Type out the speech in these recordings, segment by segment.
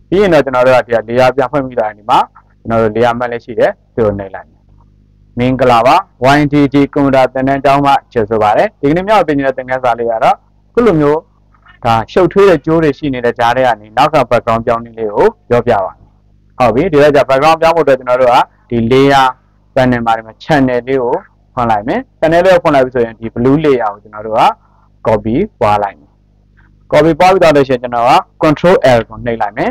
ပြီးရင်တော့ကျွန်တော်တို့ကဒီလေယာပြန်ဖွင့်ပြီးတာဒီမှာကျွန်တော်တို့လေယာမှတ်လည်းရှိတယ်သူ့ကိုနှိပ်လိုက်မင်္ဂလာပါ YTG ကွန်ပျူတာသင်တန်းကျောင်းမှကျေဆိုပါတယ်ဒီကနေ့မြောက်ပြင်နေတဲ့သင်ခန်းစာလေးကတော့ခုလိုမျိုးဒါရှုပ်ထွေးတဲ့ကြိုးတွေရှိနေတဲ့ကြားထဲကနေနောက်က background ပြောင်းနည်းလေးကိုပြောပြပါဟုတ်ပြီဒီကကြ background ပြောင်းဖို့အတွက်ကျွန်တော်တို့ကဒီ layer panel မှာဒီမှာ channel လေးကိုဖွင့်လိုက်မယ် channel လေးကိုဖွင့်လိုက်ပြီဆိုရင်ဒီ blue layer ကိုကျွန်တော်တို့က copy ပွားလိုက်မယ် copy ပွားပြီးတော့လို့ရှိရင်ကျွန်တော်က control L ကိုနှိပ်လိုက်မယ်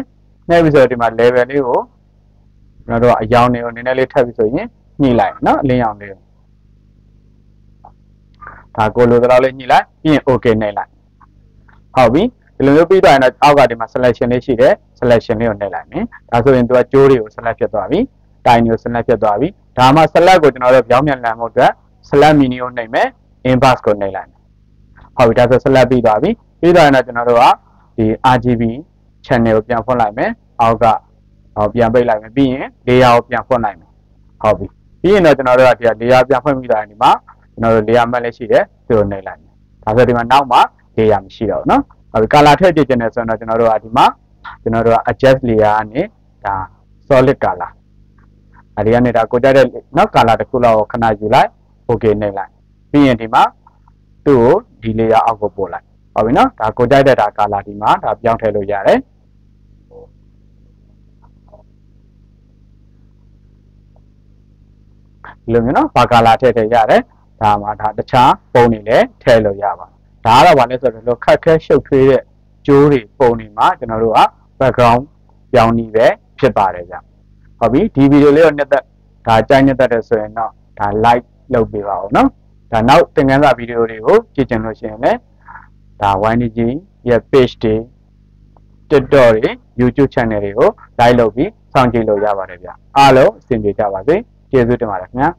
နှိပ်ပြီးဆိုတော့ဒီမှာ level လေးကိုကျွန်တော်တို့ကအရောင်တွေကိုနည်းနည်းလေးထပ်ပြီးဆိုရင်ညှိလိုက်နော်အလင်းရောင်လေးဒါကိုလိုတော့လေးညှိလိုက်ပြီးရင် okay နှိပ်လိုက်ဟုတ်ပြီဒီလိုမျိုးပြီးတော့ရင်တော့အောက်ကဒီမှာ selection လေးရှိတယ် selection လေးကိုနှိပ်လိုက်မယ်ဒါဆိုရင်သူကကြိုးတွေကို select ဖြစ်သွားပြီတိုင်တွေကို select ဖြစ်သွားပြီဒါမှ select ကိုကျွန်တော်တို့ပြောင်းပြန်လှန်ဖို့အတွက် select menu ကိုနှိပ်မယ် inverse ကိုနှိပ်လိုက်မယ်ဟုတ်ပြီဒါဆို select ပြီးသွားပြီပြီးတော့ရင်တော့ကျွန်တော်တို့ကဒီ RGB channel ကိုပြန်ဖွင့်လိုက်မယ်အောက်ကပြန်ပိတ်လိုက်မယ်ပြီးရင် layer ကိုပြန်ဖွင့်လိုက်မယ်ဟုတ်ပြီပြီးရင်တော့ကျွန်တော်တို့ကဒီ layer ပြန်ဖွင့်ပြီးတာဒီမှာကျွန်တော်တို့ layer မှတ်လည်းရှိတယ်သူ့ကိုနှိပ်လိုက်မယ်ဒါဆိုဒီမှာနောက်မှာ layer မရှိတော့ဘူးเนาะဟုတ်ပြီ color ထည့်ကြည့်ခြင်းနဲ့ဆိုတော့ကျွန်တော်တို့ကဒီမှာကျွန်တော်တို့က adjust layer ကနေဒါ solid color အဲဒီကနေဒါကိုကြိုက်တဲ့เนาะ color တစ်ခုလောက်ကိုခဏယူလိုက် okay နှိပ်လိုက်ပြီးရင်ဒီမှာသူ့ကိုဒီ layer အောက်ကိုပို့လိုက်ဟုတ်ပြီเนาะဒါကိုကြိုက်တဲ့ဒါ color ဒီမှာဒါပြောင်းထည့်လို့ရတယ်ဒီလိုမျိုးเนาะဘာကာလာထည့်ထည့်ရတယ်ဒါမှဒါတခြားပုံတွေလည်းထည့်လို့ရပါတယ်ဒါကတော့ဘာလဲဆိုတော့ခက်ခဲရှုပ်ထွေးတဲ့ကြိုးတွေပုံတွေမှာကျွန်တော်တို့က background ပြောင်းနည်းပဲဖြစ်ပါတယ်ဗျဟုတ်ပြီဒီဗီဒီယိုလေးကိုနှစ်သက်ဒါကြိုက်နှစ်သက်တယ်ဆိုရင်တော့ဒါ like လုပ်ပေးပါဦးเนาะဒါနောက်သင်ခန်းစာဗီဒီယိုတွေကိုကြည့်ချင်လို့ရှိရင်လည်းဒါ YTG ရဲ့ page တွေ TikTok တွေ YouTube channel တွေကို like လုပ်ပြီးစောင့်ကြည့်လို့ရပါတယ်ဗျအားလုံးအဆင်ပြေကြပါစေကျေးဇူးတင်ပါတယ်ခင်ဗျာ